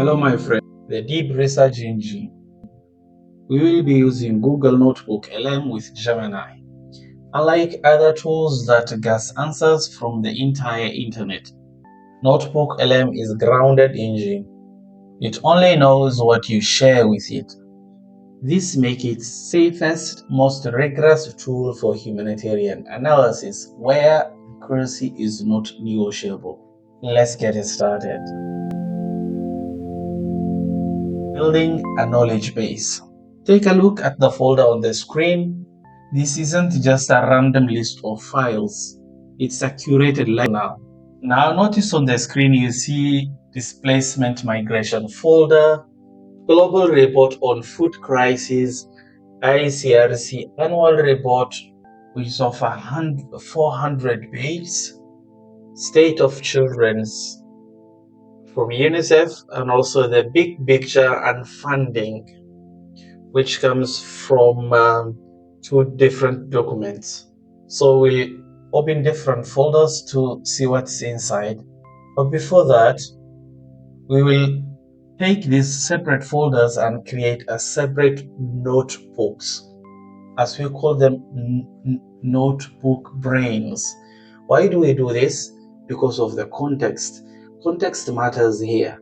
Hello my friend, the deep research engine. We will be using Google NotebookLM with Gemini. Unlike other tools that guess answers from the entire internet, NotebookLM is a grounded engine. It only knows what you share with it. This makes it safest, most rigorous tool for humanitarian analysis where accuracy is not negotiable. Let's get it started. Building a knowledge base. Take a look at the folder on the screen. This isn't just a random list of files. It's a curated list now. Now notice on the screen you see displacement migration folder, global report on food crisis, ICRC annual report which is of 400 pages, state of children's from UNICEF, and also the big picture and funding, which comes from 2 different documents. So we'll open different folders to see what's inside. But before that, we will take these separate folders and create a separate notebooks, as we call them notebook brains. Why do we do this? Because of the context. Context matters here.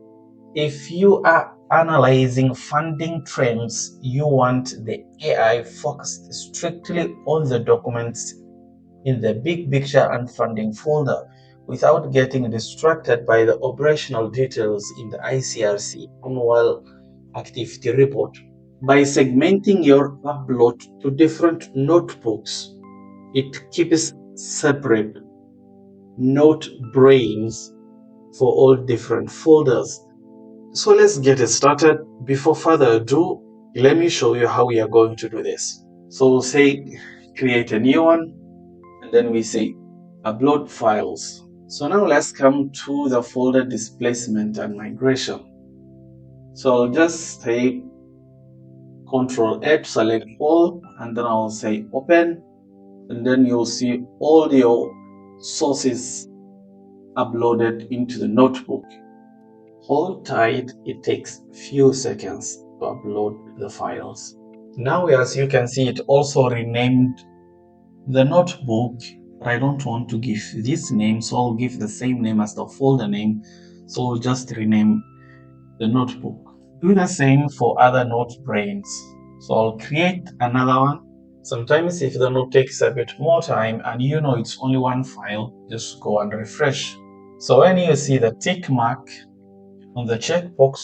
If you are analyzing funding trends, you want the AI focused strictly on the documents in the big picture and funding folder without getting distracted by the operational details in the ICRC annual activity report. By segmenting your upload to different notebooks, it keeps separate note brains for all different folders. So let's get it started. Before further ado, let me show you how we are going to do this. So we'll say create a new one, and then we say upload files. So now let's come to the folder displacement and migration. So I'll just say Control H, select all, and then I'll say open, and then you'll see all your sources uploaded into the notebook. Hold tight, it takes few seconds to upload the files. Now as you can see, it also renamed the notebook. I don't want to give this name, so I'll give the same name as the folder name. So I'll just rename the notebook. Do the same for other note brains. So I'll create another one. Sometimes if the note takes a bit more time and you know it's only one file, just go and refresh. So when you see the tick mark on the checkbox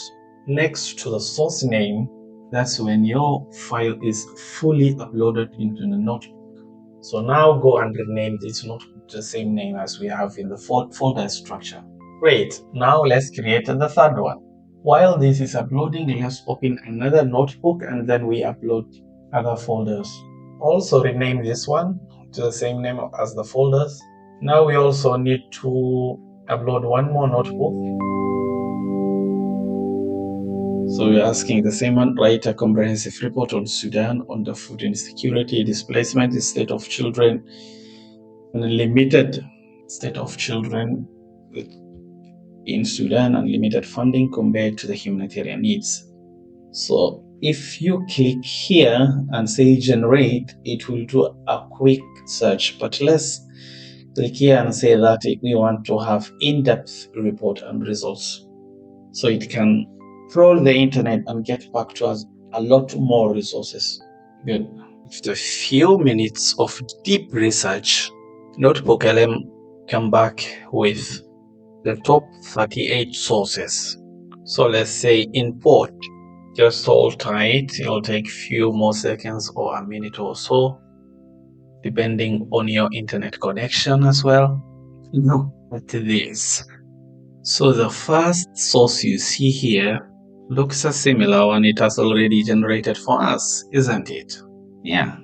next to the source name, that's when your file is fully uploaded into the notebook. So now go and rename this notebook the same name as we have in the folder structure. Great, now let's create the third one. While this is uploading, let's open another notebook and then we upload other folders. Also rename this one to the same name as the folders. Now we also need to upload one more notebook. So we're asking the same one, write a comprehensive report on Sudan on the food insecurity, displacement, the state of children, and limited state of children in Sudan and limited funding compared to the humanitarian needs. So if you click here and say generate, it will do a quick search, but let's click here and say that we want to have in-depth report and results, so it can troll the internet and get back to us a lot more resources. Good. After a few minutes of deep research, NotebookLM come back with the top 38 sources. So let's say import. Just hold tight, it'll take a few more seconds or a minute or so, depending on your internet connection as well. Look at this. So the first source you see here looks a similar one. It has already generated for us, isn't it? Yeah,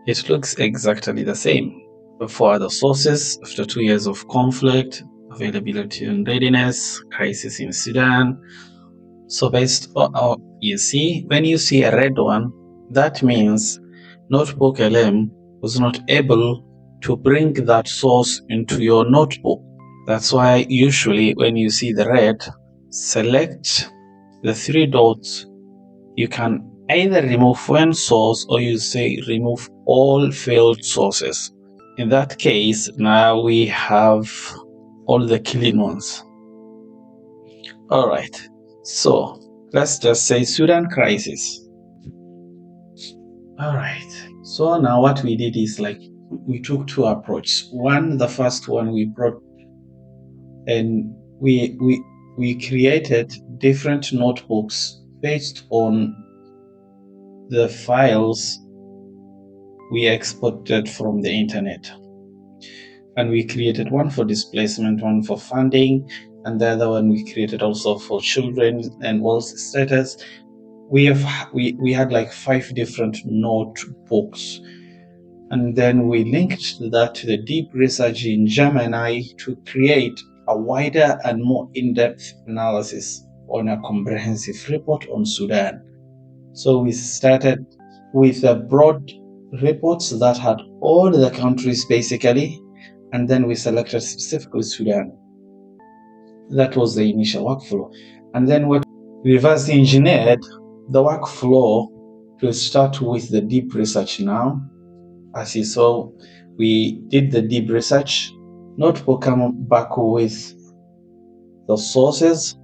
it looks exactly the same. But for other sources, after 2 years of conflict, availability and readiness, crisis in Sudan. So based on you see, when you see a red one, that means NotebookLM was not able to bring that source into your notebook. That's why usually when you see the red, select the three dots. You can either remove one source or you say remove all failed sources. In that case, now we have all the clean ones. All right, so let's just say Sudan crisis. All right, so now what we did is like we took two approaches. One, the first one we brought and we created different notebooks based on the files we exported from the internet. And we created one for displacement, one for funding, and the other one we created also for children and world status. We had like 5 different notebooks, and then we linked that to the deep research in Gemini to create a wider and more in-depth analysis on a comprehensive report on Sudan. So we started with the broad reports that had all the countries basically, and then we selected specifically Sudan. That was the initial workflow. And then what we reverse engineered the workflow to start with the deep research now. As you saw, we did the deep research. Notebook came back with the sources.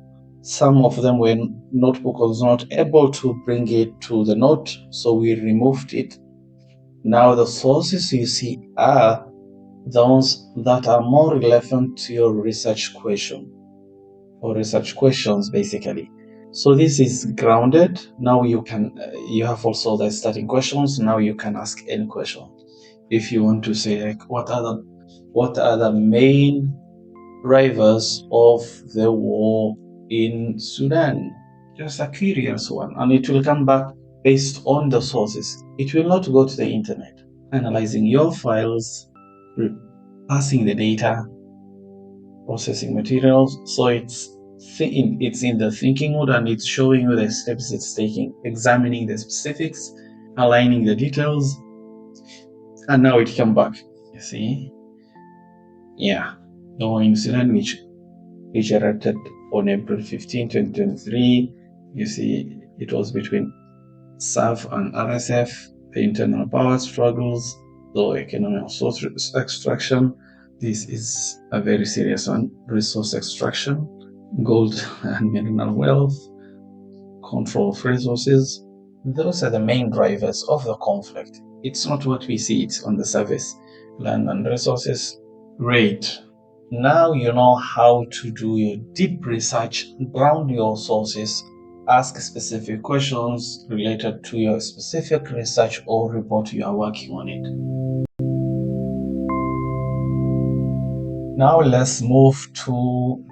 Some of them were Notebook was not able to bring it to the note, so we removed it. Now the sources you see are those that are more relevant to your research question or research questions basically. So this is grounded. Now you have also the starting questions. Now you can ask any question. If you want to say like what are the main drivers of the war in Sudan? Just a curious one, and it will come back based on the sources. It will not go to the internet. Analyzing your files, passing the data, processing materials. So it's in the thinking mode, and it's showing you the steps it's taking, examining the specifics, aligning the details, and now it come back. You see, yeah, the war in Sudan, which erupted on April 15, 2023. You see, it was between SAF and RSF, the internal power struggles, the economic resource extraction. This is a very serious one. Resource extraction, gold and mineral wealth, control of resources. Those are the main drivers of the conflict. It's not what we see, it's on the surface. Land and resources. Great. Now you know how to do your deep research, ground your sources, ask specific questions related to your specific research or report you are working on it. Now let's move to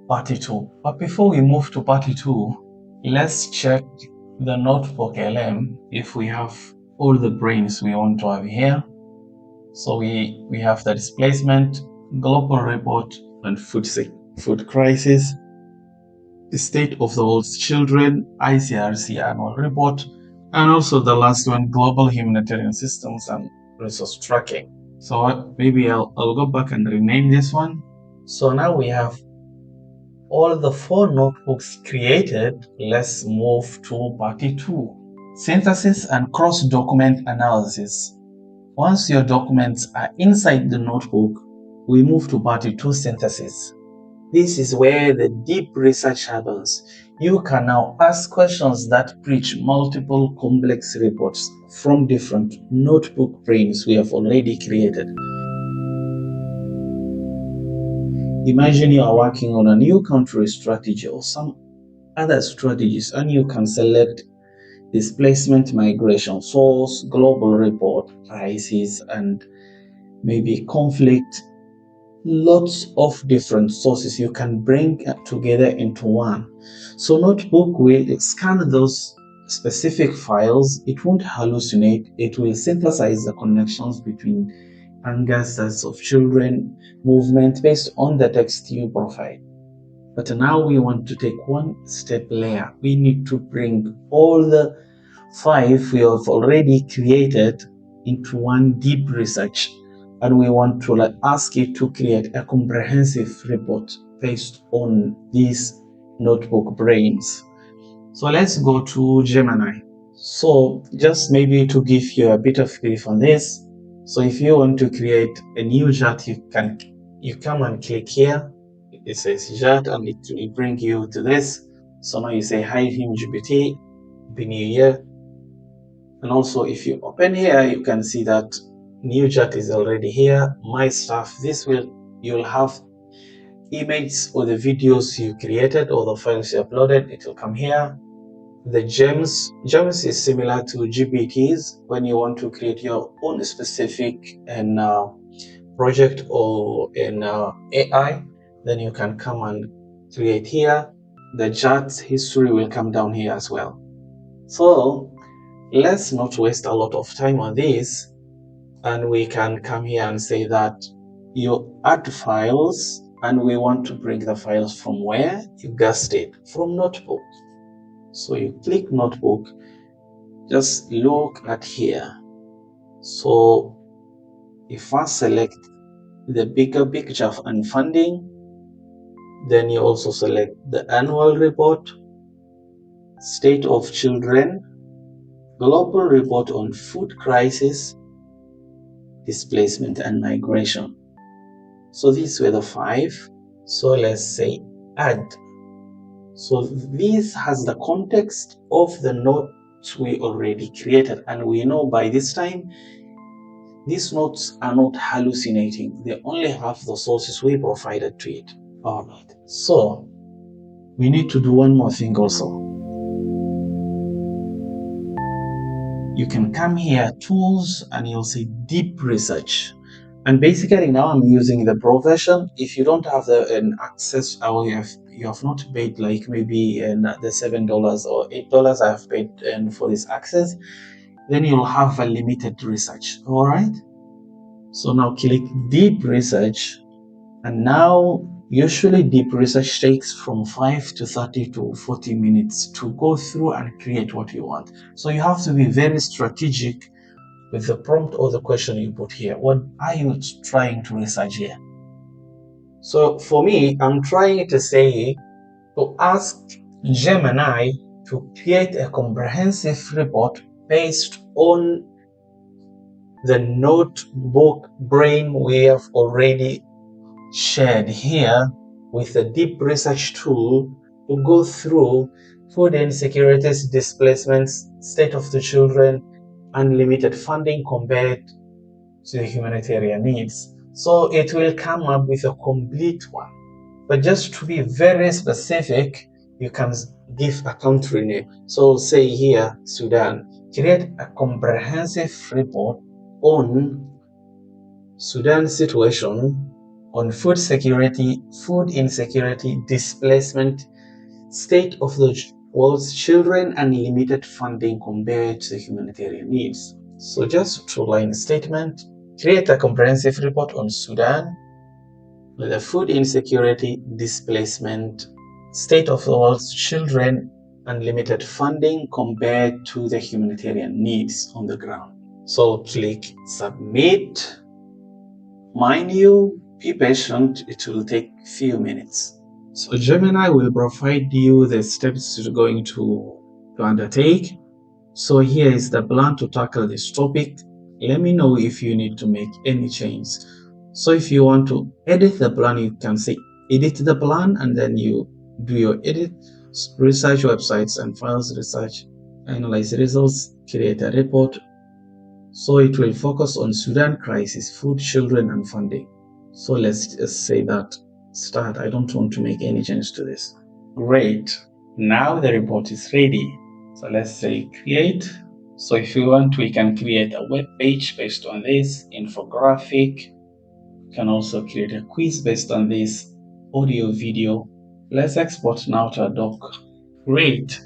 part 2. But before we move to part 2, let's check the NotebookLM if we have all the brains we want to have here. So we have the displacement, global report, and food crisis, the state of the world's children, ICRC annual report, and also the last one, global humanitarian systems and resource tracking. So maybe I'll go back and rename this one. So now we have all the 4 notebooks created. Let's move to part 2, synthesis and cross-document analysis. Once your documents are inside the notebook, we move to part 2, synthesis. This is where the deep research happens. You can now ask questions that bridge multiple complex reports from different notebook brains we have already created. Imagine you are working on a new country strategy or some other strategies, and you can select displacement, migration source, global report, crisis, and maybe conflict. Lots of different sources you can bring together into one. So Notebook will scan those specific files. It won't hallucinate. It will synthesize the connections between anger, status of children, movement based on the text you provide. But now we want to take one step later. We need to bring all the 5 we have already created into one deep research, and we want to ask it to create a comprehensive report based on these notebook brains. So let's go to Gemini. So just maybe to give you a bit of brief on this. So if you want to create a new chat, you come and click here. It says chat and it will bring you to this. So now you say hi HimGPT, Happy New Year. And also if you open here, you can see that new chat is already here. My stuff, you'll have images or the videos you created or the files you uploaded. It will come here. The gems is similar to GPTs. When you want to create your own specific and project or in AI, then you can come and create here. The chat history will come down here as well. So let's not waste a lot of time on this, and we can come here and say that you add files, and we want to bring the files from where? You guessed it, from Notebook. So you click Notebook, just look at here. So if I select the bigger picture and funding, then you also select the annual report, state of children, global report on food crisis, displacement and migration. So these were the 5. So let's say add. So this has the context of the notes we already created, and we know by this time these notes are not hallucinating. They only have the sources we provided to it. Alright, so we need to do one more thing also. You can come here, tools, and you'll see deep research. And basically now I'm using the pro version. If you don't have an access, or you have not paid like maybe the $7 or $8 I have paid for this access, then you'll have a limited research. All right. So now click deep research, and now usually deep research takes from 5 to 30 to 40 minutes to go through and create what you want. So you have to be very strategic with the prompt or the question you put here. What are you trying to research here? So for me, I'm trying to ask Gemini to create a comprehensive report based on the notebook brain we have already shared here with a deep research tool to go through food insecurities, displacements, state of the children, unlimited funding compared to the humanitarian needs. So it will come up with a complete one. But just to be very specific, you can give a country name. So say here, Sudan. Create a comprehensive report on Sudan situation, on food security, food insecurity, displacement, state of the world's children, and limited funding compared to the humanitarian needs. So just two-line statement, create a comprehensive report on Sudan, with the food insecurity, displacement, state of the world's children, and limited funding compared to the humanitarian needs on the ground. So click submit. Mind you, be patient, it will take a few minutes. So Gemini will provide you the steps you're going to undertake. So here is the plan to tackle this topic. Let me know if you need to make any change. So if you want to edit the plan, you can say edit the plan, and then you do your edit, research websites and files, research, analyze results, create a report. So it will focus on Sudan crisis, food, children, and funding. So let's just say that start. I don't want to make any change to this. Great. Now the report is ready. So let's say create. So if you want, we can create a web page based on this, infographic. You can also create a quiz based on this, audio, video. Let's export now to a doc. Great.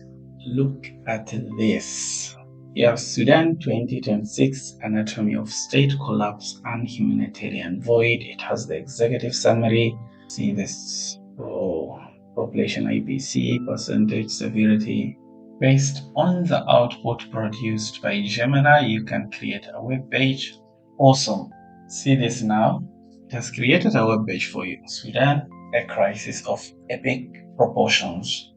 Look at this. You have Sudan 2026 Anatomy of State Collapse and Humanitarian Void. It has the executive summary. See this. Oh, population IPC, percentage severity. Based on the output produced by Gemini, you can create a web page. Awesome. See this now? It has created a web page for you. Sudan, a crisis of epic proportions.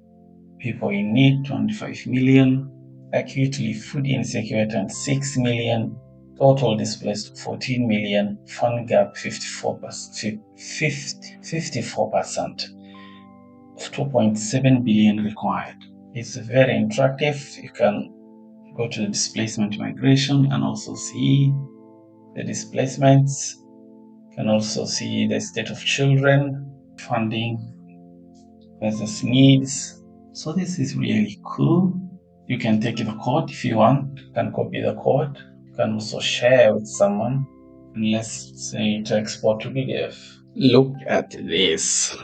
People in need, 25 million. Acutely food insecure, 26 million. Total displaced, 14 million. Fund gap, 54%. 54% of 2.7 billion required. It's very interactive. You can go to the displacement migration and also see the displacements. You can also see the state of children, funding versus needs. So this is really cool. You can take the code if you want. You can copy the code. You can also share with someone. And let's say to export to PDF. Look at this.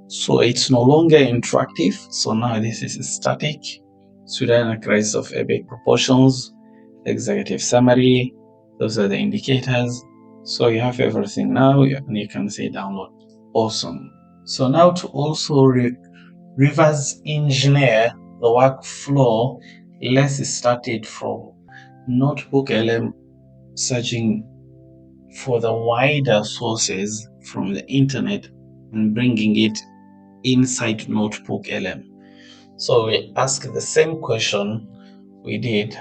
So it's no longer interactive. So now this is static. Sudan, a crisis of epic proportions. Executive summary. Those are the indicators. So you have everything now, and you can say download. Awesome. So now to also reverse engineer the workflow, let's start it from NotebookLM, searching for the wider sources from the internet and bringing it inside NotebookLM. So we ask the same question we did